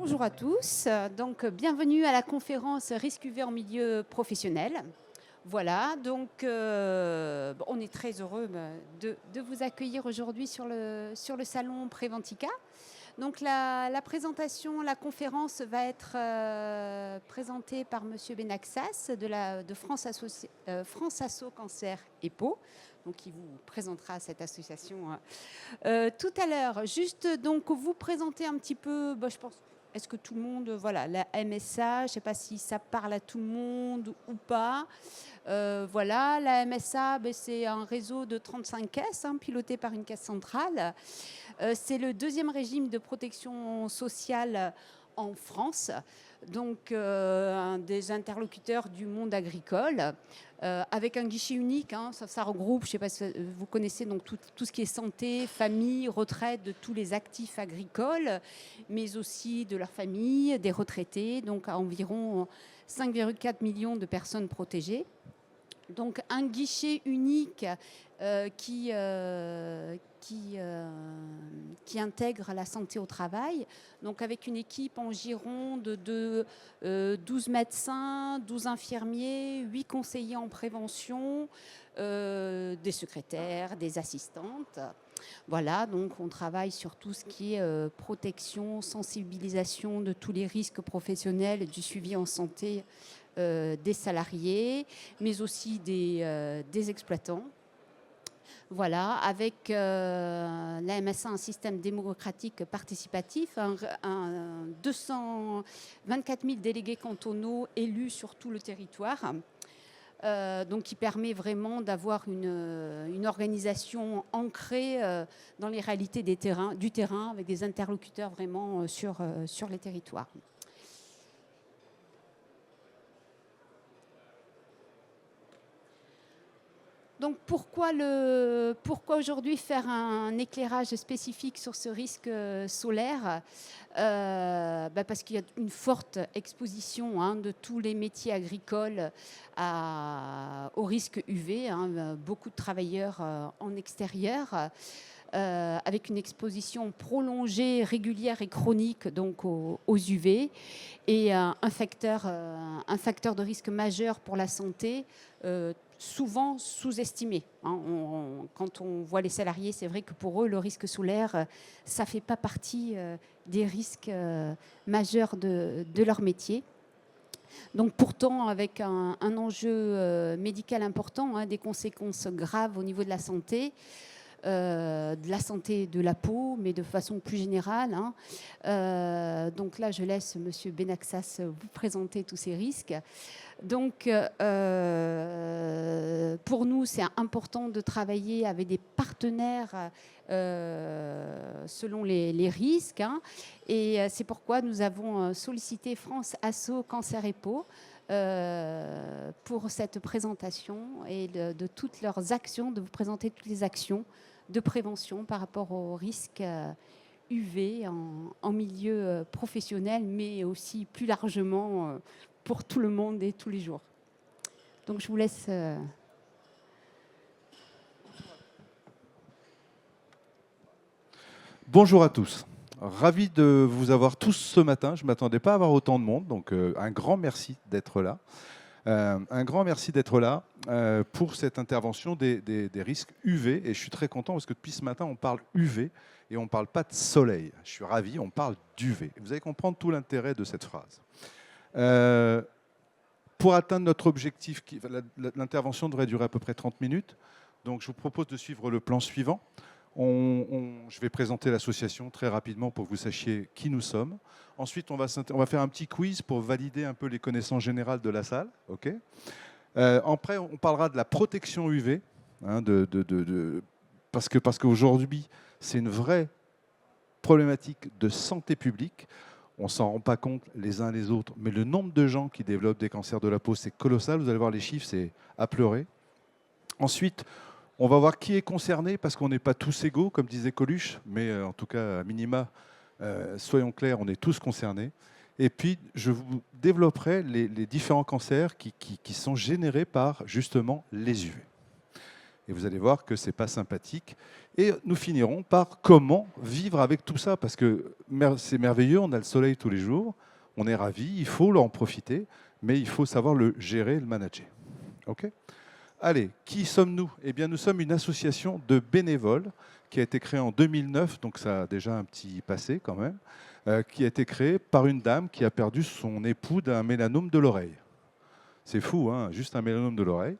Bonjour à tous, bienvenue à la conférence Risque UV en milieu professionnel. Voilà, on est très heureux de vous accueillir aujourd'hui sur le salon Préventica. Donc la présentation, la conférence va être présentée par Monsieur Benaxas de France Asso Cancer et Peau, donc qui vous présentera cette association tout à l'heure. Juste donc vous présenter un petit peu, je pense. Est-ce que tout le monde, voilà, la MSA, je ne sais pas si ça parle à tout le monde ou pas. Voilà, la MSA, c'est un réseau de 35 caisses, piloté par une caisse centrale. C'est le deuxième régime de protection sociale en France, donc un des interlocuteurs du monde agricole, avec un guichet unique. Ça regroupe, je ne sais pas si vous connaissez, donc tout ce qui est santé, famille, retraite de tous les actifs agricoles, mais aussi de leur famille, des retraités, donc à environ 5,4 millions de personnes protégées. Donc un guichet unique qui intègre la santé au travail, donc avec une équipe en Gironde de 12 médecins, 12 infirmiers, 8 conseillers en prévention, des secrétaires, des assistantes. Voilà, donc on travaille sur tout ce qui est protection, sensibilisation de tous les risques professionnels et du suivi en santé des salariés, mais aussi des exploitants. Voilà, avec la MSA, un système démocratique participatif, 224 000 délégués cantonaux élus sur tout le territoire, donc qui permet vraiment d'avoir une organisation ancrée dans les réalités du terrain, avec des interlocuteurs vraiment sur les territoires. Donc pourquoi aujourd'hui faire un éclairage spécifique sur ce risque solaire parce qu'il y a une forte exposition de tous les métiers agricoles au risque UV, beaucoup de travailleurs en extérieur, avec une exposition prolongée, régulière et chronique donc aux UV, et un facteur de risque majeur pour la santé, souvent sous-estimé. Quand on voit les salariés, c'est vrai que pour eux, le risque solaire, ça ne fait pas partie des risques majeurs de leur métier. Donc pourtant, avec un enjeu médical important, des conséquences graves au niveau de la santé, de la peau, mais de façon plus générale. Donc là, je laisse M. Benaxas vous présenter tous ces risques. Donc, pour nous, c'est important de travailler avec des partenaires selon les risques. Et c'est pourquoi nous avons sollicité France Asso Cancer et Peau pour cette présentation et de toutes leurs actions, de vous présenter toutes les actions de prévention par rapport aux risques UV en milieu professionnel, mais aussi plus largement pour tout le monde et tous les jours. Donc je vous laisse... Bonjour à tous. Ravi de vous avoir tous ce matin. Je ne m'attendais pas à avoir autant de monde, donc un grand merci d'être là. Un grand merci d'être là pour cette intervention des risques UV. Et je suis très content parce que depuis ce matin, on parle UV et on ne parle pas de soleil. Je suis ravi, on parle d'UV. Vous allez comprendre tout l'intérêt de cette phrase. Pour atteindre notre objectif, l'intervention devrait durer à peu près 30 minutes. Donc je vous propose de suivre le plan suivant. Je vais présenter l'association très rapidement pour que vous sachiez qui nous sommes. Ensuite, on va faire un petit quiz pour valider un peu les connaissances générales de la salle. Okay. Après, on parlera de la protection UV, parce qu'aujourd'hui, c'est une vraie problématique de santé publique. On ne s'en rend pas compte les uns les autres, mais le nombre de gens qui développent des cancers de la peau, c'est colossal. Vous allez voir les chiffres, c'est à pleurer. Ensuite, on va voir qui est concerné, parce qu'on n'est pas tous égaux, comme disait Coluche, mais en tout cas, à minima, soyons clairs, on est tous concernés. Et puis, je vous développerai les différents cancers qui sont générés par, justement, les UV. Et vous allez voir que ce n'est pas sympathique. Et nous finirons par comment vivre avec tout ça. Parce que c'est merveilleux, on a le soleil tous les jours, on est ravis, il faut en profiter, mais il faut savoir le gérer, le manager. OK ? Allez, qui sommes-nous ? Eh bien, nous sommes une association de bénévoles qui a été créée en 2009, donc ça a déjà un petit passé quand même, qui a été créée par une dame qui a perdu son époux d'un mélanome de l'oreille. C'est fou, hein, juste un mélanome de l'oreille.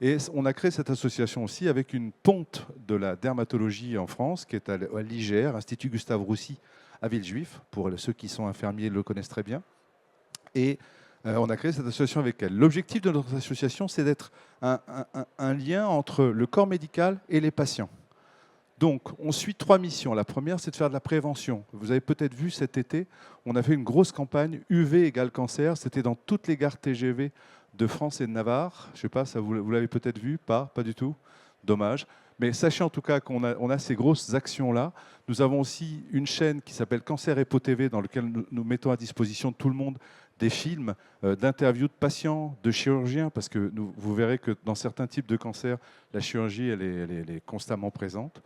Et on a créé cette association aussi avec une ponte de la dermatologie en France, qui est à l'IGR, Institut Gustave Roussy, à Villejuif. Pour ceux qui sont infirmiers, le connaissent très bien. Et on a créé cette association avec elle. L'objectif de notre association, c'est d'être un lien entre le corps médical et les patients. Donc, on suit 3 missions. La première, c'est de faire de la prévention. Vous avez peut-être vu cet été, on a fait une grosse campagne UV égale cancer. C'était dans toutes les gares TGV de France et de Navarre. Je ne sais pas, ça, vous l'avez peut-être vu, pas du tout. Dommage. Mais sachez en tout cas qu'on a ces grosses actions-là. Nous avons aussi une chaîne qui s'appelle Cancer Epo TV, dans laquelle nous mettons à disposition de tout le monde des films, d'interviews de patients, de chirurgiens, parce que vous verrez que dans certains types de cancers, la chirurgie, elle est constamment présente.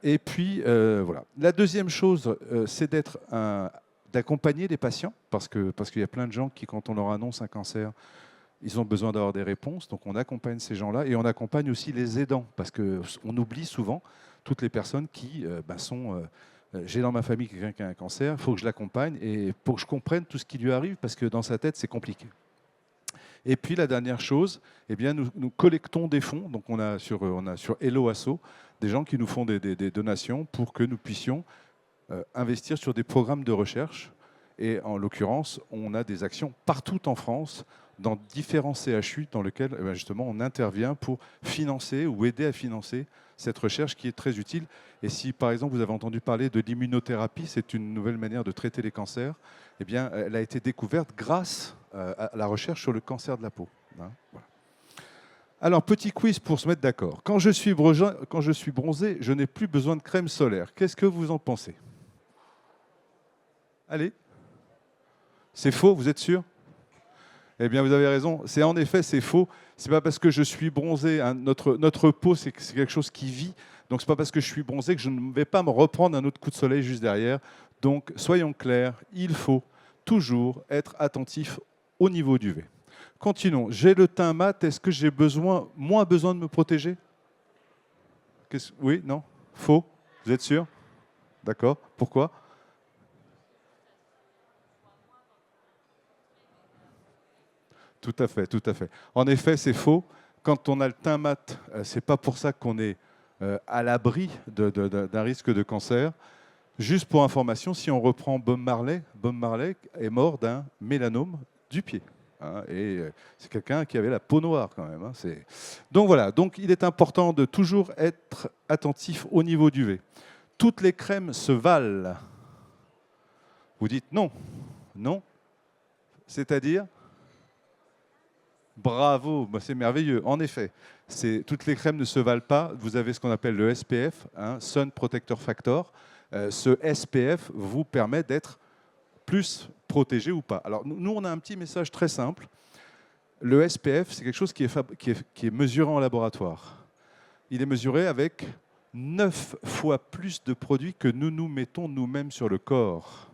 Et puis, voilà. La deuxième chose, c'est d'accompagner les patients, parce qu'il y a plein de gens qui, quand on leur annonce un cancer, ils ont besoin d'avoir des réponses. Donc, on accompagne ces gens-là et on accompagne aussi les aidants, parce qu'on oublie souvent toutes les personnes qui sont... j'ai dans ma famille quelqu'un qui a un cancer, il faut que je l'accompagne et pour que je comprenne tout ce qui lui arrive, parce que dans sa tête, c'est compliqué. Et puis la dernière chose, eh bien, nous collectons des fonds. Donc on a sur Hello Asso des gens qui nous font des donations pour que nous puissions investir sur des programmes de recherche. Et en l'occurrence, on a des actions partout en France, dans différents CHU, dans lesquels justement on intervient pour financer ou aider à financer cette recherche qui est très utile. Et si, par exemple, vous avez entendu parler de l'immunothérapie, c'est une nouvelle manière de traiter les cancers, eh bien, elle a été découverte grâce à la recherche sur le cancer de la peau. Hein, voilà. Alors, petit quiz pour se mettre d'accord. Quand je suis bronzé, je n'ai plus besoin de crème solaire. Qu'est-ce que vous en pensez ? Allez. C'est faux, vous êtes sûr ? Eh bien, vous avez raison. En effet, c'est faux. C'est pas parce que je suis bronzé. Hein, notre peau, c'est quelque chose qui vit. Donc, c'est pas parce que je suis bronzé que je ne vais pas me reprendre un autre coup de soleil juste derrière. Donc, soyons clairs, il faut toujours être attentif au niveau du UV. Continuons. J'ai le teint mat. Est-ce que j'ai moins besoin de me protéger ? Oui, non ? Faux ? Vous êtes sûr ? D'accord. Pourquoi ? Tout à fait, tout à fait. En effet, c'est faux. Quand on a le teint mat, c'est pas pour ça qu'on est à l'abri d'un risque de cancer. Juste pour information, si on reprend Bob Marley est mort d'un mélanome du pied. Hein, et c'est quelqu'un qui avait la peau noire quand même. Hein, donc voilà, donc il est important de toujours être attentif au niveau du UV. Toutes les crèmes se valent. Vous dites non, non, c'est-à-dire bravo, c'est merveilleux. En effet, toutes les crèmes ne se valent pas. Vous avez ce qu'on appelle le SPF, hein, Sun Protector Factor. Ce SPF vous permet d'être plus protégé ou pas. Alors nous, on a un petit message très simple. Le SPF, c'est quelque chose qui est mesuré en laboratoire. Il est mesuré avec 9 fois plus de produits que nous mettons nous-mêmes sur le corps.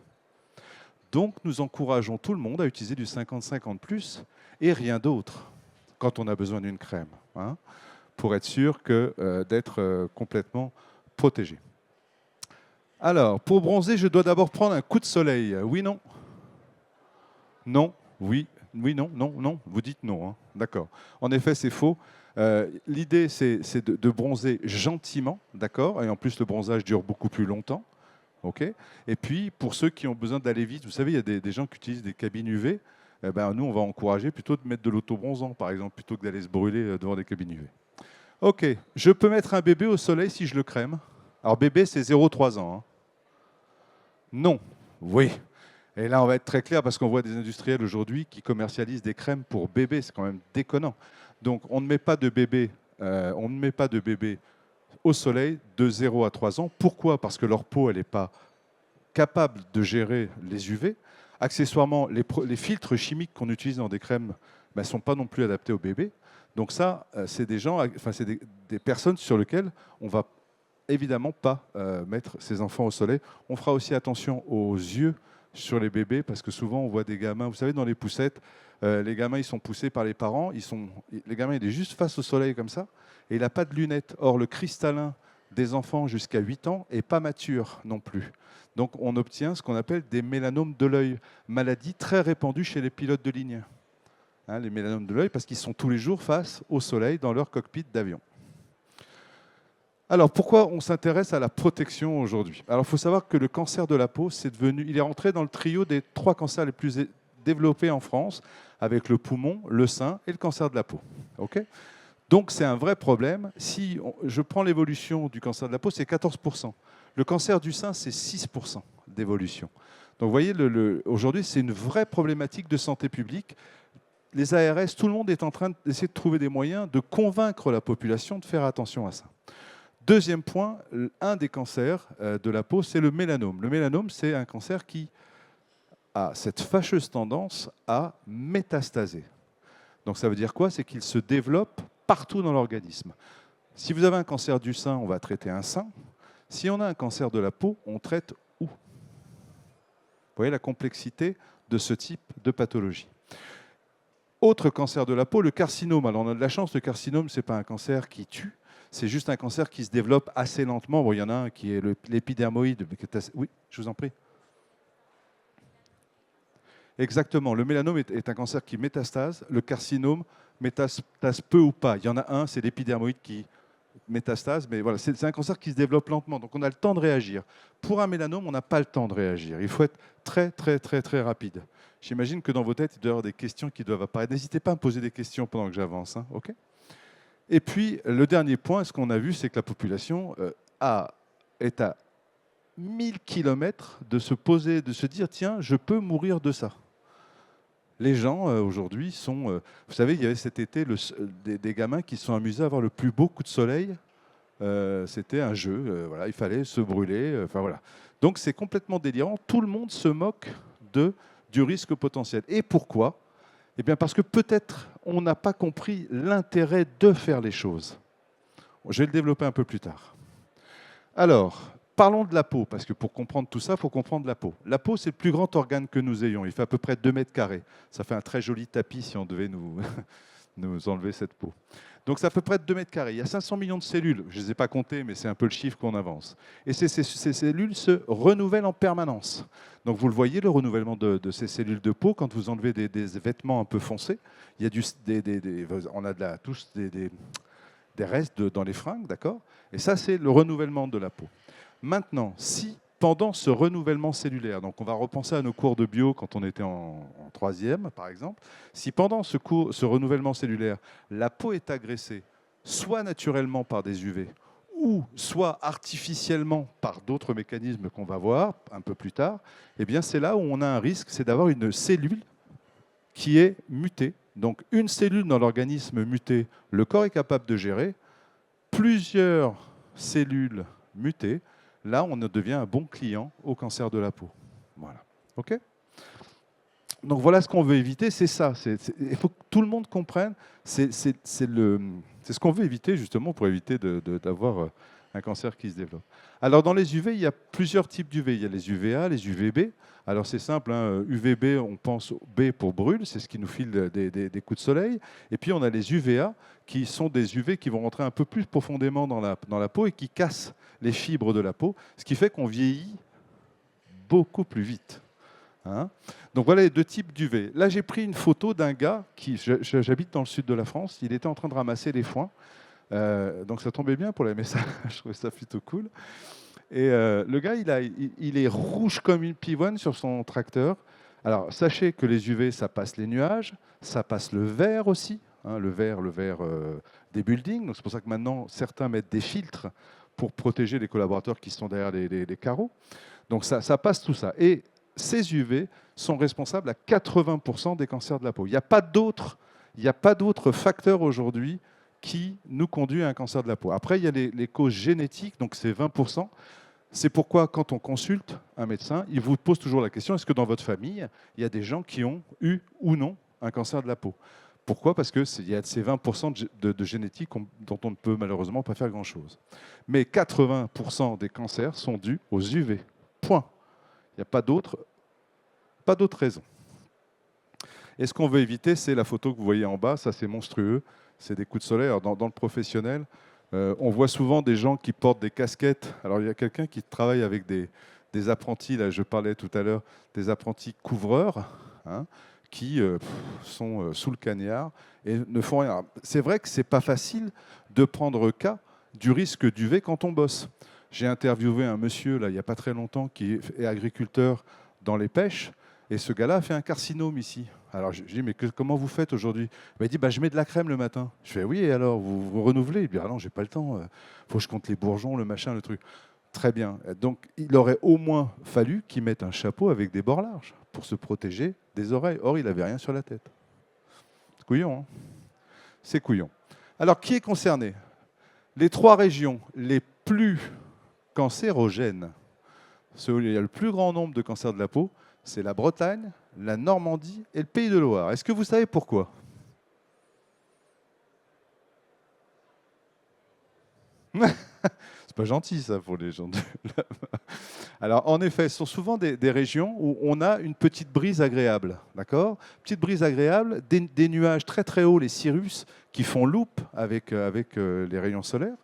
Donc nous encourageons tout le monde à utiliser du 50-50+, et rien d'autre quand on a besoin d'une crème, hein, pour être sûr d'être complètement protégé. Alors, pour bronzer, je dois d'abord prendre un coup de soleil. Oui, non ? Non, oui, non, non, non. Vous dites non, hein. D'accord. En effet, c'est faux. L'idée, c'est de bronzer gentiment, d'accord ? Et en plus, le bronzage dure beaucoup plus longtemps. Okay. Et puis, pour ceux qui ont besoin d'aller vite, vous savez, il y a des gens qui utilisent des cabines UV. Eh ben, nous, on va encourager plutôt de mettre de l'autobronzant, par exemple, plutôt que d'aller se brûler devant des cabines UV. OK. Je peux mettre un bébé au soleil si je le crème. Alors, bébé, c'est 0,3 ans. Hein. Non. Oui. Et là, on va être très clair parce qu'on voit des industriels aujourd'hui qui commercialisent des crèmes pour bébés. C'est quand même déconnant. Donc, on ne met pas de bébé au soleil de 0 à 3 ans. Pourquoi ? Parce que leur peau, elle n'est pas capable de gérer les UV. Accessoirement, les filtres chimiques qu'on utilise dans des crèmes ne sont pas non plus adaptés aux bébés. Donc ça, c'est des gens, enfin, c'est des personnes sur lesquelles on va évidemment pas mettre ses enfants au soleil. On fera aussi attention aux yeux sur les bébés, parce que souvent on voit des gamins, vous savez, dans les poussettes, les gamins ils sont poussés par les parents, les gamins il est juste face au soleil comme ça, et il n'a pas de lunettes. Or le cristallin des enfants jusqu'à 8 ans n'est pas mature non plus. Donc on obtient ce qu'on appelle des mélanomes de l'œil, maladie très répandue chez les pilotes de ligne. Hein, les mélanomes de l'œil, parce qu'ils sont tous les jours face au soleil dans leur cockpit d'avion. Alors, pourquoi on s'intéresse à la protection aujourd'hui? Alors, il faut savoir que le cancer de la peau, il est rentré dans le trio des 3 cancers les plus développés en France, avec le poumon, le sein et le cancer de la peau. Okay, donc, c'est un vrai problème. Si je prends l'évolution du cancer de la peau, c'est 14%. Le cancer du sein, c'est 6% d'évolution. Donc, vous voyez, aujourd'hui, c'est une vraie problématique de santé publique. Les ARS, tout le monde est en train d'essayer de trouver des moyens de convaincre la population de faire attention à ça. Deuxième point, un des cancers de la peau, c'est le mélanome. Le mélanome, c'est un cancer qui a cette fâcheuse tendance à métastaser. Donc ça veut dire quoi? C'est qu'il se développe partout dans l'organisme. Si vous avez un cancer du sein, on va traiter un sein. Si on a un cancer de la peau, on traite où? Vous voyez la complexité de ce type de pathologie. Autre cancer de la peau, le carcinome. Alors on a de la chance, le carcinome, ce n'est pas un cancer qui tue. C'est juste un cancer qui se développe assez lentement. Bon, il y en a un qui est l'épidermoïde. Oui, je vous en prie. Exactement. Le mélanome est un cancer qui métastase. Le carcinome métastase peu ou pas. Il y en a un, c'est l'épidermoïde qui métastase. Mais voilà, c'est un cancer qui se développe lentement. Donc on a le temps de réagir. Pour un mélanome, on n'a pas le temps de réagir. Il faut être très, très, très, très rapide. J'imagine que dans vos têtes, il doit y avoir des questions qui doivent apparaître. N'hésitez pas à me poser des questions pendant que j'avance. Hein, OK ? Et puis, le dernier point, ce qu'on a vu, c'est que la population est à 1000 km de se poser, de se dire, tiens, je peux mourir de ça. Les gens, aujourd'hui, sont... vous savez, il y avait cet été des gamins qui se sont amusés à avoir le plus beau coup de soleil. C'était un jeu, voilà, il fallait se brûler. Enfin, voilà. Donc, c'est complètement délirant. Tout le monde se moque du risque potentiel. Et pourquoi ? Eh bien, parce que peut-être on n'a pas compris l'intérêt de faire les choses. Je vais le développer un peu plus tard. Alors, parlons de la peau, parce que pour comprendre tout ça, il faut comprendre la peau. La peau, c'est le plus grand organe que nous ayons. Il fait à peu près 2 mètres carrés. Ça fait un très joli tapis si on devait nous enlever cette peau. Donc, c'est à peu près 2 mètres carrés. Il y a 500 millions de cellules. Je ne les ai pas comptées, mais c'est un peu le chiffre qu'on avance. Et ces cellules se renouvellent en permanence. Donc, vous le voyez, le renouvellement de ces cellules de peau, quand vous enlevez des vêtements un peu foncés, il y a on a tous des restes dans les fringues, d'accord? Et ça, c'est le renouvellement de la peau. Maintenant, si pendant ce renouvellement cellulaire, donc on va repenser à nos cours de bio quand on était en 3e, par exemple, si pendant ce renouvellement cellulaire, la peau est agressée, soit naturellement par des UV, ou soit artificiellement par d'autres mécanismes qu'on va voir un peu plus tard, eh bien c'est là où on a un risque, c'est d'avoir une cellule qui est mutée. Donc une cellule dans l'organisme mutée, le corps est capable de gérer. Plusieurs cellules mutées, là on devient un bon client au cancer de la peau. Voilà. OK ? Donc voilà ce qu'on veut éviter, c'est ça. Il faut que tout le monde comprenne. C'est ce qu'on veut éviter justement pour éviter d'avoir un cancer qui se développe. Alors dans les UV, il y a plusieurs types d'UV. Il y a les UVA, les UVB. Alors c'est simple, hein, UVB, on pense B pour brûle, c'est ce qui nous file des coups de soleil. Et puis on a les UVA, qui sont des UV qui vont rentrer un peu plus profondément dans la peau et qui cassent les fibres de la peau, ce qui fait qu'on vieillit beaucoup plus vite. Hein, donc voilà les 2 types d'UV. Là, j'ai pris une photo d'un gars j'habite dans le sud de la France, il était en train de ramasser les foins. Donc ça tombait bien pour les messages, je trouvais ça plutôt cool. Et le gars, il est rouge comme une pivoine sur son tracteur. Alors sachez que les UV, ça passe les nuages, ça passe le verre aussi, hein, le verre des buildings. Donc c'est pour ça que maintenant, certains mettent des filtres pour protéger les collaborateurs qui sont derrière les carreaux. Donc ça passe tout ça. Et ces UV sont responsables à 80% des cancers de la peau. Il n'y a pas d'autres facteurs aujourd'hui qui nous conduit à un cancer de la peau. Après, il y a les causes génétiques, donc c'est 20%. C'est pourquoi, quand on consulte un médecin, il vous pose toujours la question, est-ce que dans votre famille, il y a des gens qui ont eu ou non un cancer de la peau? Pourquoi? Parce qu'il y a ces 20% de génétique dont on ne peut malheureusement pas faire grand-chose. Mais 80% des cancers sont dus aux UV. Point. Il n'y a pas d'autre raison. Et ce qu'on veut éviter, c'est la photo que vous voyez en bas. Ça, c'est monstrueux. C'est des coups de soleil. Alors, dans le professionnel, on voit souvent des gens qui portent des casquettes. Alors, il y a quelqu'un qui travaille avec des apprentis, là, je parlais tout à l'heure, des apprentis couvreurs, hein, qui sont sous le cagnard et ne font rien. C'est vrai que ce n'est pas facile de prendre cas du risque d'UV quand on bosse. J'ai interviewé un monsieur, là, il n'y a pas très longtemps, qui est agriculteur dans les pêches, et ce gars-là a fait un carcinome ici. Alors je dis, mais comment vous faites aujourd'hui? Il dit, je mets de la crème le matin. Je fais, oui, et alors, vous renouvelez? Il dit, ah non, j'ai pas le temps, faut que je compte les bourgeons, le machin, le truc. Très bien. Donc, il aurait au moins fallu qu'il mette un chapeau avec des bords larges pour se protéger des oreilles. Or, il n'avait rien sur la tête. C'est couillon, hein? C'est couillon. Alors, qui est concerné? Les 3 régions les plus cancérogènes, ceux où il y a le plus grand nombre de cancers de la peau, c'est la Bretagne, la Normandie et le Pays de Loire. Est-ce que vous savez pourquoi? C'est pas gentil ça pour les gens. Alors en effet, ce sont souvent des régions où on a une petite brise agréable, d'accord? Petite brise agréable, des nuages très très hauts, les cirrus, qui font loupe avec les rayons solaires,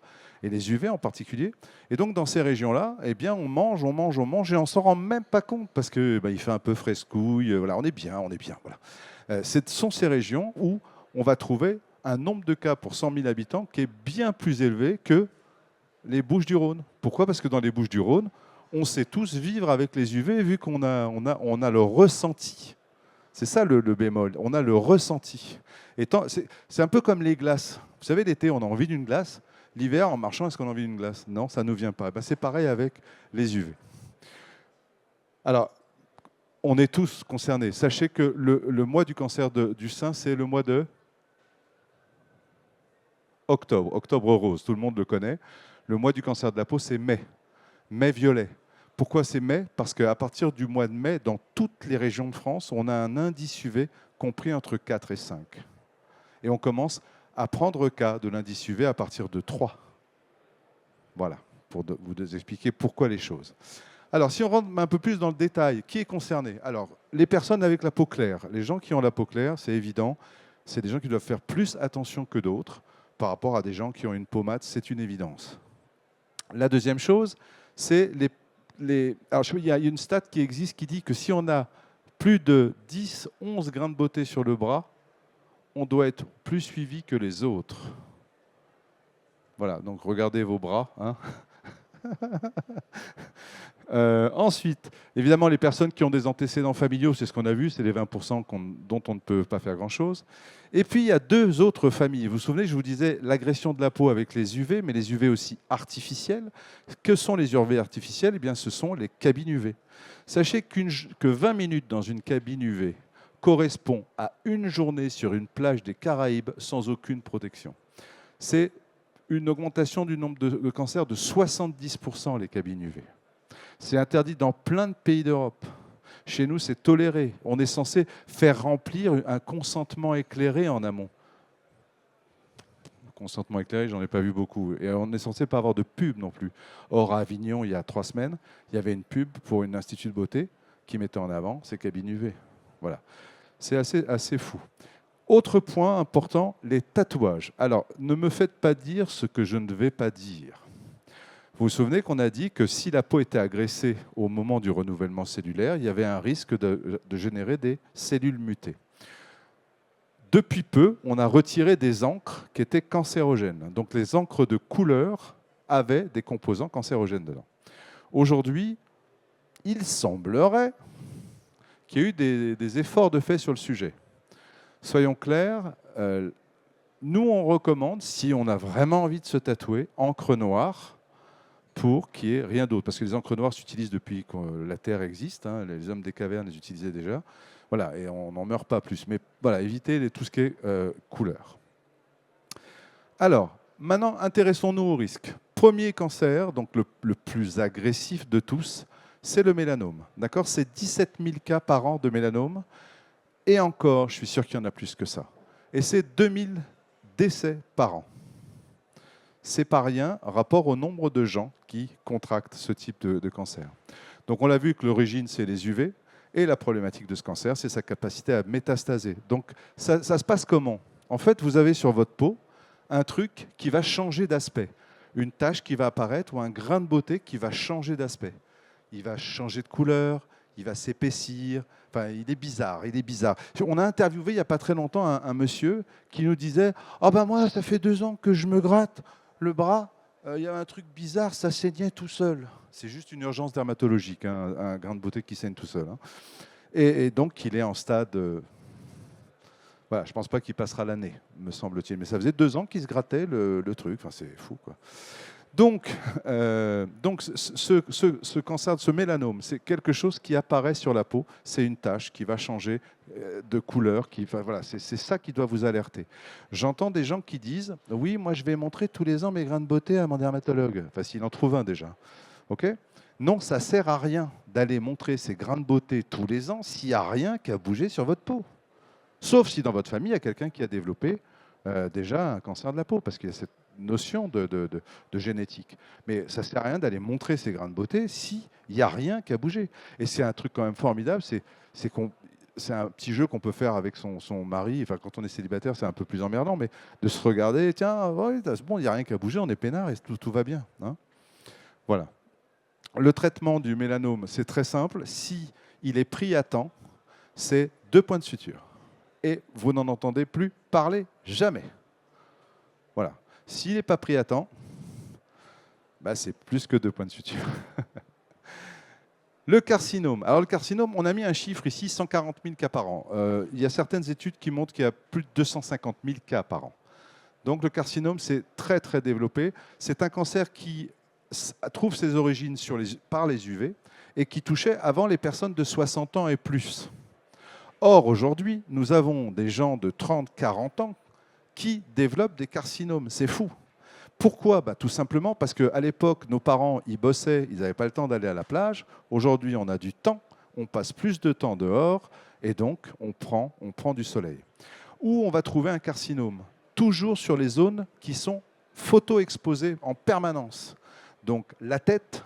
et les UV en particulier. Et donc dans ces régions-là, eh bien on mange, et on s'en rend même pas compte parce que il fait un peu frescouille. Voilà, on est bien. Voilà. Ce sont ces régions où on va trouver un nombre de cas pour 100 000 habitants qui est bien plus élevé que les Bouches-du-Rhône. Pourquoi? Parce que dans les Bouches-du-Rhône, on sait tous vivre avec les UV vu qu'on a le ressenti. C'est ça le bémol. On a le ressenti. C'est un peu comme les glaces. Vous savez, l'été, on a envie d'une glace. L'hiver, en marchant, est-ce qu'on a envie d'une glace? Non, ça ne vient pas. C'est pareil avec les UV. Alors, on est tous concernés. Sachez que le mois du cancer du sein, c'est le mois de octobre. Octobre rose, tout le monde le connaît. Le mois du cancer de la peau, c'est mai. Mai violet. Pourquoi c'est mai? Parce qu'à partir du mois de mai, dans toutes les régions de France, on a un indice UV compris entre 4 et 5. Et on commence à prendre cas de l'indice UV à partir de 3. Voilà, pour vous expliquer pourquoi les choses. Alors, si on rentre un peu plus dans le détail, qui est concerné? Alors, les personnes avec la peau claire. Les gens qui ont la peau claire, c'est évident, c'est des gens qui doivent faire plus attention que d'autres par rapport à des gens qui ont une peau mate, c'est une évidence. La deuxième chose, c'est alors, il y a une stat qui existe qui dit que si on a plus de 10, 11 grains de beauté sur le bras, on doit être plus suivi que les autres. Voilà, donc regardez vos bras. Hein. Ensuite, évidemment, les personnes qui ont des antécédents familiaux, c'est ce qu'on a vu, c'est les 20% dont on ne peut pas faire grand-chose. Et puis, il y a 2 autres familles. Vous vous souvenez, je vous disais l'agression de la peau avec les UV, mais les UV aussi artificiels. Que sont les UV artificiels? Eh bien, ce sont les cabines UV. Sachez que 20 minutes dans une cabine UV correspond à une journée sur une plage des Caraïbes sans aucune protection. C'est une augmentation du nombre de cancers de 70%, les cabines UV. C'est interdit dans plein de pays d'Europe. Chez nous, c'est toléré. On est censé faire remplir un consentement éclairé en amont. Consentement éclairé, j'en ai pas vu beaucoup. Et on est censé pas avoir de pub non plus. Or, à Avignon, il y a 3 semaines, il y avait une pub pour une institut de beauté qui mettait en avant ces cabines UV. Voilà. C'est assez fou. Autre point important, les tatouages. Alors, ne me faites pas dire ce que je ne vais pas dire. Vous vous souvenez qu'on a dit que si la peau était agressée au moment du renouvellement cellulaire, il y avait un risque de générer des cellules mutées. Depuis peu, on a retiré des encres qui étaient cancérogènes. Donc les encres de couleur avaient des composants cancérogènes dedans. Aujourd'hui, il semblerait qu'il y ait eu des efforts de fait sur le sujet. Soyons clairs, nous on recommande, si on a vraiment envie de se tatouer, encre noire pour qu'il n'y ait rien d'autre. Parce que les encres noires s'utilisent depuis que la Terre existe, hein, les hommes des cavernes les utilisaient déjà. Voilà, et on n'en meurt pas plus. Mais voilà, évitez tout ce qui est couleur. Alors, maintenant, intéressons-nous au risque. Premier cancer, donc le plus agressif de tous, c'est le mélanome. D'accord? C'est 17 000 cas par an de mélanome. Et encore, je suis sûr qu'il y en a plus que ça. Et c'est 2000 décès par an. C'est pas rien, rapport au nombre de gens qui contractent ce type de cancer. Donc on l'a vu que l'origine, c'est les UV, et la problématique de ce cancer, c'est sa capacité à métastaser. Donc ça se passe comment? En fait, vous avez sur votre peau un truc qui va changer d'aspect, une tache qui va apparaître ou un grain de beauté qui va changer d'aspect. Il va changer de couleur, il va s'épaissir. Enfin, il est bizarre, il est bizarre. On a interviewé il n'y a pas très longtemps un monsieur qui nous disait « Ah ben moi, ça fait 2 ans que je me gratte le bras, il y a un truc bizarre, ça saignait tout seul. » C'est juste une urgence dermatologique, hein, un grain de beauté qui saigne tout seul. Hein. Et donc, il est en stade... voilà, je ne pense pas qu'il passera l'année, me semble-t-il. Mais ça faisait 2 ans qu'il se grattait le truc. Enfin, c'est fou, quoi. Donc ce cancer, ce mélanome, c'est quelque chose qui apparaît sur la peau. C'est une tache qui va changer de couleur. Voilà, c'est ça qui doit vous alerter. J'entends des gens qui disent « Oui, moi, je vais montrer tous les ans mes grains de beauté à mon dermatologue. » Enfin, s'il en trouve un déjà. Okay, non, ça ne sert à rien d'aller montrer ces grains de beauté tous les ans s'il n'y a rien qui a bougé sur votre peau. Sauf si dans votre famille, il y a quelqu'un qui a développé déjà un cancer de la peau, parce qu'il y a cette notion de génétique. Mais ça ne sert à rien d'aller montrer ces grains de beauté s'il n'y a rien qui a bougé. Et c'est un truc quand même formidable, c'est un petit jeu qu'on peut faire avec son mari. Enfin, quand on est célibataire, c'est un peu plus emmerdant, mais de se regarder, tiens, ouais, bon, il n'y a rien qui a bougé, on est peinard et tout va bien. Hein, voilà. Le traitement du mélanome, c'est très simple. Si il est pris à temps, c'est 2 points de suture. Et vous n'en entendez plus parler jamais. Voilà. S'il n'est pas pris à temps, bah c'est plus que 2 points de suture. Le carcinome. Alors le carcinome, on a mis un chiffre ici, 140 000 cas par an. Il y a certaines études qui montrent qu'il y a plus de 250 000 cas par an. Donc le carcinome, c'est très très développé. C'est un cancer qui trouve ses origines par les UV et qui touchait avant les personnes de 60 ans et plus. Or, aujourd'hui, nous avons des gens de 30-40 ans qui développent des carcinomes. C'est fou. Pourquoi? Tout simplement parce qu'à l'époque, nos parents, ils bossaient, ils n'avaient pas le temps d'aller à la plage. Aujourd'hui, on a du temps, on passe plus de temps dehors, et donc on prend du soleil. Où on va trouver un carcinome? Toujours sur les zones qui sont photo-exposées en permanence. Donc la tête,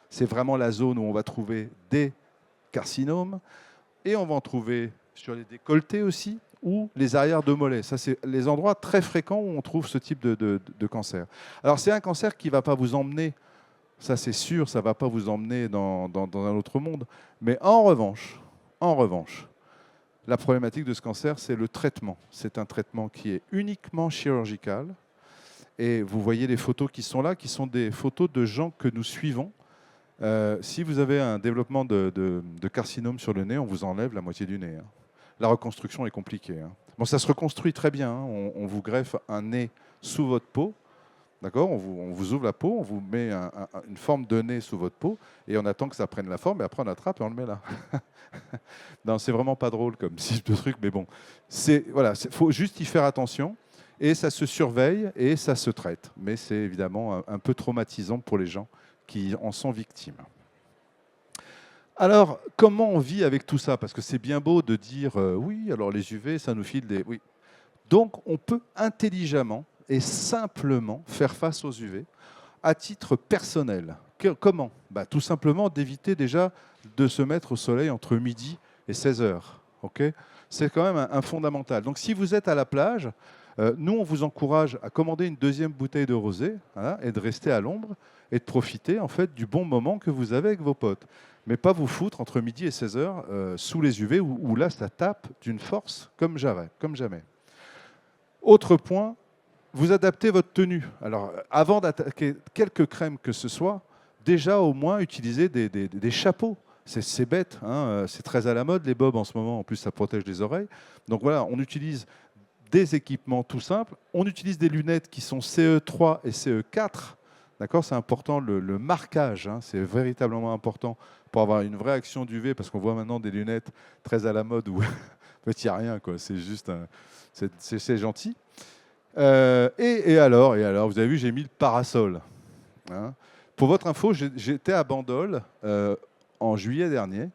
c'est vraiment la zone où on va trouver des carcinomes. Et on va en trouver sur les décolletés aussi, ou les arrières de mollets. Ça, c'est les endroits très fréquents où on trouve ce type de cancer. Alors, c'est un cancer qui ne va pas vous emmener, ça c'est sûr, ça ne va pas vous emmener dans un autre monde. Mais en revanche, la problématique de ce cancer, c'est le traitement. C'est un traitement qui est uniquement chirurgical. Et vous voyez les photos qui sont là, qui sont des photos de gens que nous suivons. Si vous avez un développement de carcinome sur le nez, on vous enlève la moitié du nez. Hein. La reconstruction est compliquée. Hein. Bon, ça se reconstruit très bien. Hein. On vous greffe un nez sous votre peau. D'accord, on vous ouvre la peau, on vous met une forme de nez sous votre peau et on attend que ça prenne la forme et après on attrape et on le met là. Non, c'est vraiment pas drôle comme type de truc, mais bon, voilà, faut juste y faire attention et ça se surveille et ça se traite. Mais c'est évidemment un peu traumatisant pour les gens qui en sont victimes. Alors, comment on vit avec tout ça? Parce que c'est bien beau de dire oui, alors les UV, ça nous file des... Oui. Donc, on peut intelligemment et simplement faire face aux UV à titre personnel. Comment? Tout simplement d'éviter déjà de se mettre au soleil entre midi et 16 heures. Okay, c'est quand même un fondamental. Donc, si vous êtes à la plage, nous, on vous encourage à commander une 2e bouteille de rosé, voilà, et de rester à l'ombre et de profiter en fait, du bon moment que vous avez avec vos potes. Mais pas vous foutre entre midi et 16 heures sous les UV où là, ça tape d'une force comme jamais. Autre point, vous adaptez votre tenue. Alors, avant d'attaquer quelque crème que ce soit, déjà au moins utilisez des chapeaux. C'est bête, hein, c'est très à la mode les bobs en ce moment, en plus ça protège les oreilles. Donc voilà, on utilise des équipements tout simples. On utilise des lunettes qui sont CE3 et CE4. D'accord, c'est important, le marquage, hein, c'est véritablement important pour avoir une vraie action d'UV, parce qu'on voit maintenant des lunettes très à la mode où en fait, il n'y a rien, quoi. C'est juste c'est gentil. Et alors, vous avez vu, j'ai mis le parasol. Hein. Pour votre info, j'étais à Bandol en juillet dernier.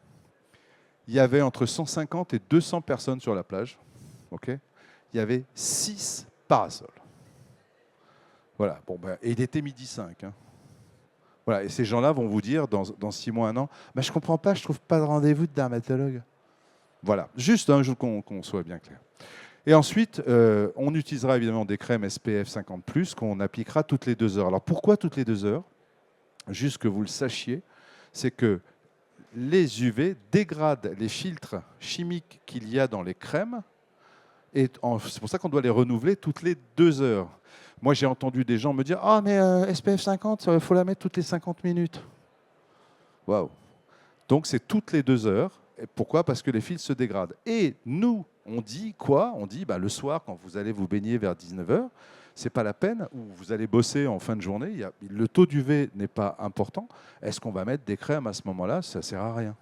Il y avait entre 150 et 200 personnes sur la plage. ok, il y avait 6 parasols. Voilà, bon, ben, et il était midi 5. Hein. Voilà, et ces gens-là vont vous dire, dans 6 mois, 1 an, ben, je ne comprends pas, je ne trouve pas de rendez-vous de dermatologue. Voilà, juste qu'on soit bien clair. Et ensuite, on utilisera évidemment des crèmes SPF 50+, qu'on appliquera toutes les 2 heures. Alors pourquoi toutes les 2 heures? Juste que vous le sachiez, c'est que les UV dégradent les filtres chimiques qu'il y a dans les crèmes, et c'est pour ça qu'on doit les renouveler toutes les 2 heures. Moi, j'ai entendu des gens me dire « Ah, mais SPF 50, il faut la mettre toutes les 50 minutes. » Waouh! Donc, c'est toutes les 2 heures. Et pourquoi? Parce que les fils se dégradent. Et nous, on dit quoi? On dit bah, le soir, quand vous allez vous baigner vers 19 heures, ce n'est pas la peine, ou vous allez bosser en fin de journée, le taux d'UV n'est pas important. Est-ce qu'on va mettre des crèmes à ce moment-là? Ça ne sert à rien.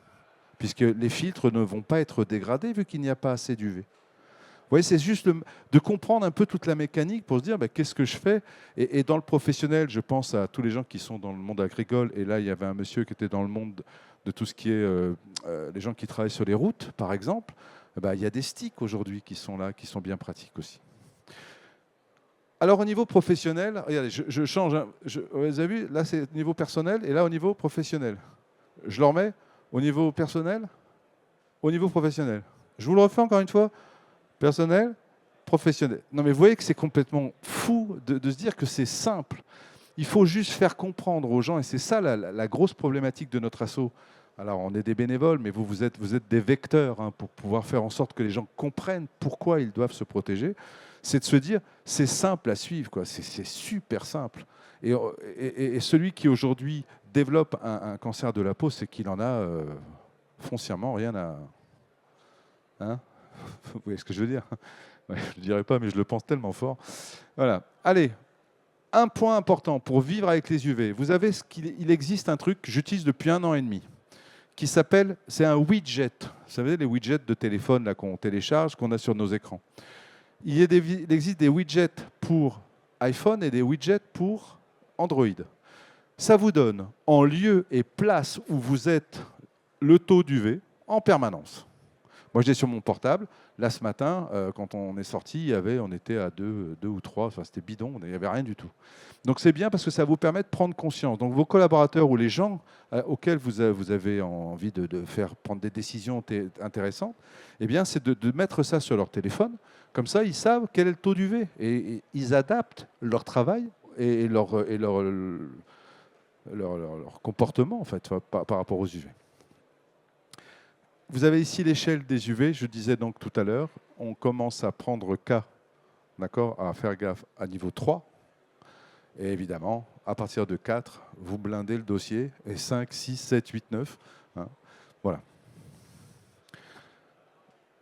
Puisque les filtres ne vont pas être dégradés vu qu'il n'y a pas assez d'UV. Vous voyez, c'est juste de comprendre un peu toute la mécanique pour se dire bah, qu'est-ce que je fais. Et dans le professionnel, je pense à tous les gens qui sont dans le monde agricole. Et là, il y avait un monsieur qui était dans le monde de tout ce qui est les gens qui travaillent sur les routes, par exemple. Bah, il y a des sticks aujourd'hui qui sont là, qui sont bien pratiques aussi. Alors au niveau professionnel, regardez, je change. Hein, vous avez vu, là c'est au niveau personnel et là au niveau professionnel. Je le remets au niveau personnel, au niveau professionnel. Je vous le refais encore une fois. Personnel, professionnel. Non mais vous voyez que c'est complètement fou de se dire que c'est simple. Il faut juste faire comprendre aux gens, et c'est ça la grosse problématique de notre asso. Alors on est des bénévoles, mais vous êtes des vecteurs hein, pour pouvoir faire en sorte que les gens comprennent pourquoi ils doivent se protéger. C'est de se dire, c'est simple à suivre, quoi. C'est super simple. Et celui qui aujourd'hui développe un cancer de la peau, c'est qu'il en a foncièrement rien à... Hein? Vous voyez ce que je veux dire? Ouais, je ne le dirai pas, mais je le pense tellement fort. Voilà. Allez, un point important pour vivre avec les UV. Vous avez il existe un truc que j'utilise depuis 1 an et demi, qui s'appelle, c'est un widget. Vous savez, les widgets de téléphone là qu'on télécharge, qu'on a sur nos écrans. Il existe des widgets pour iPhone et des widgets pour Android. Ça vous donne, en lieu et place où vous êtes, le taux d'UV en permanence. Moi, je l'ai sur mon portable. Là, ce matin, quand on est sorti, on était à 2 ou 3, enfin, c'était bidon, il n'y avait rien du tout. Donc, c'est bien parce que ça vous permet de prendre conscience. Donc, vos collaborateurs ou les gens auxquels vous avez envie de faire prendre des décisions intéressantes, eh bien, c'est de mettre ça sur leur téléphone. Comme ça, ils savent quel est le taux d'UV. Et ils adaptent leur travail et leur comportement, en fait, par rapport aux UV. Vous avez ici l'échelle des UV, je disais donc tout à l'heure, on commence à prendre K, d'accord, à faire gaffe à niveau 3. Et évidemment, à partir de 4, vous blindez le dossier, et 5, 6, 7, 8, 9. Hein, voilà.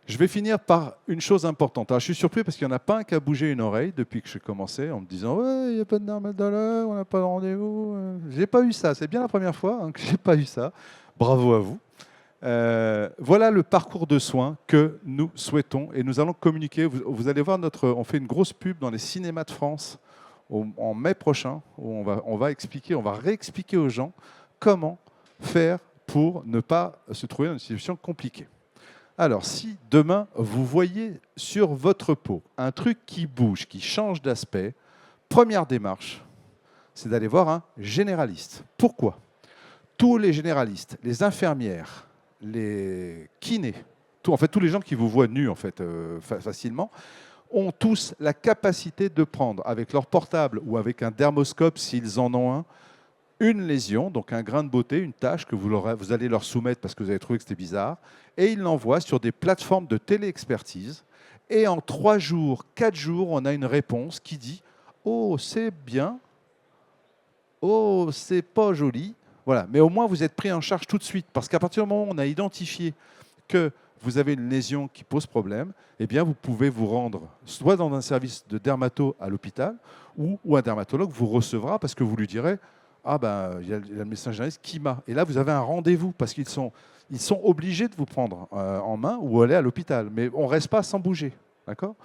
Je vais finir par une chose importante. Alors, je suis surpris parce qu'il n'y en a pas un qui a bougé une oreille depuis que j'ai commencé en me disant « Ouais, il n'y a pas de dermatologue, on n'a pas de rendez-vous. » Je n'ai pas eu ça. C'est bien la première fois hein, que je n'ai pas eu ça. Bravo à vous. Voilà le parcours de soins que nous souhaitons et nous allons communiquer. Vous allez voir, on fait une grosse pub dans les cinémas de France en mai prochain où on va réexpliquer aux gens comment faire pour ne pas se trouver dans une situation compliquée. Alors, si demain, vous voyez sur votre peau un truc qui bouge, qui change d'aspect, première démarche, c'est d'aller voir un généraliste. Pourquoi? Tous les généralistes, les infirmières, les kinés, en fait tous les gens qui vous voient nus en fait, facilement, ont tous la capacité de prendre avec leur portable ou avec un dermoscope, s'ils en ont un, une lésion, donc un grain de beauté, une tache que vous allez leur soumettre parce que vous avez trouvé que c'était bizarre, et ils l'envoient sur des plateformes de téléexpertise. Et en 3 jours, 4 jours, on a une réponse qui dit « Oh, c'est bien. Oh, c'est pas joli. » Voilà. Mais au moins, vous êtes pris en charge tout de suite. Parce qu'à partir du moment où on a identifié que vous avez une lésion qui pose problème, eh bien, vous pouvez vous rendre soit dans un service de dermato à l'hôpital, ou un dermatologue vous recevra parce que vous lui direz « Ah ben, il y a le médecin généraliste qui m'a. » Et là, vous avez un rendez-vous parce qu'ils sont obligés de vous prendre en main ou aller à l'hôpital. Mais on ne reste pas sans bouger. D'accord ?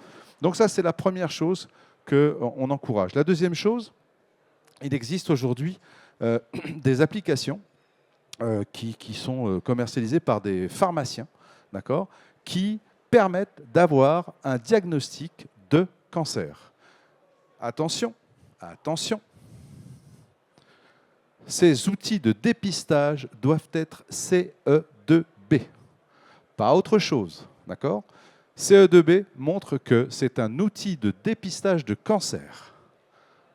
Donc ça, c'est la première chose qu'on encourage. La deuxième chose, il existe aujourd'hui des applications qui sont commercialisées par des pharmaciens, d'accord, qui permettent d'avoir un diagnostic de cancer. Attention, attention. Ces outils de dépistage doivent être CE2B, pas autre chose, d'accord? CE2B montre que c'est un outil de dépistage de cancer.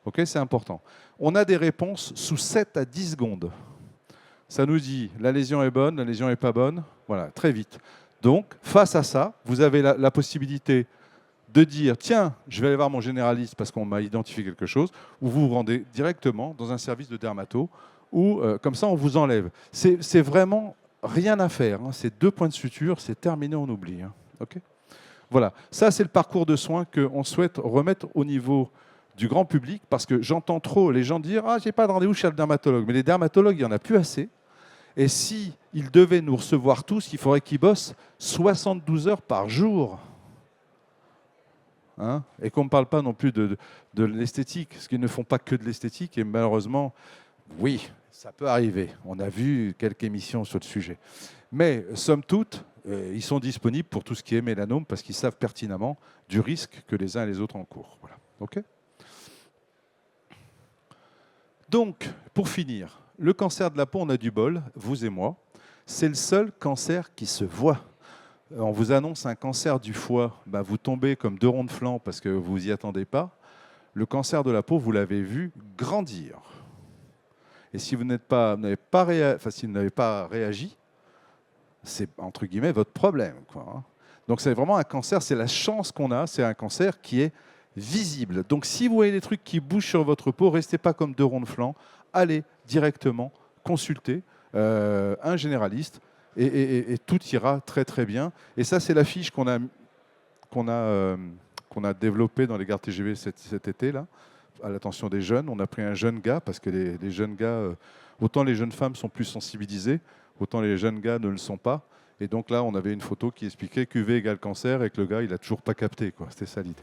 Ok, c'est important. On a des réponses sous 7 à 10 secondes. Ça nous dit la lésion est bonne, la lésion n'est pas bonne. Voilà, très vite. Donc, face à ça, vous avez la possibilité de dire tiens, je vais aller voir mon généraliste parce qu'on m'a identifié quelque chose, ou vous vous rendez directement dans un service de dermato, ou comme ça, on vous enlève. C'est vraiment rien à faire. Hein. C'est 2 points de suture, c'est terminé, on oublie. Hein. Ok ? Voilà, ça c'est le parcours de soins qu'on souhaite remettre au niveau du grand public, parce que j'entends trop les gens dire « Ah, j'ai pas de rendez-vous chez le dermatologue ». Mais les dermatologues, il n'y en a plus assez. Et s'ils devaient nous recevoir tous, il faudrait qu'ils bossent 72 heures par jour. Hein, et qu'on ne parle pas non plus de l'esthétique, parce qu'ils ne font pas que de l'esthétique. Et malheureusement, oui, ça peut arriver. On a vu quelques émissions sur le sujet. Mais, somme toute, ils sont disponibles pour tout ce qui est mélanome parce qu'ils savent pertinemment du risque que les uns et les autres encourent. Voilà. OK ? Donc, pour finir, le cancer de la peau, on a du bol, vous et moi. C'est le seul cancer qui se voit. On vous annonce un cancer du foie, bah vous tombez comme 2 ronds de flanc parce que vous n'y attendez pas. Le cancer de la peau, vous l'avez vu grandir. Et si vous n'avez pas réagi, c'est entre guillemets votre problème, quoi. Donc c'est vraiment un cancer, c'est la chance qu'on a, c'est un cancer qui est visible. Donc si vous voyez des trucs qui bougent sur votre peau, restez pas comme 2 ronds de flanc, allez directement consulter un généraliste et tout ira très très bien. Et ça c'est la fiche qu'on a développée dans les gares TGV cet été là, à l'attention des jeunes. On a pris un jeune gars parce que les jeunes gars, autant les jeunes femmes sont plus sensibilisées, autant les jeunes gars ne le sont pas. Et donc là, on avait une photo qui expliquait QV égale cancer et que le gars, il n'a toujours pas capté, quoi. C'était ça l'idée.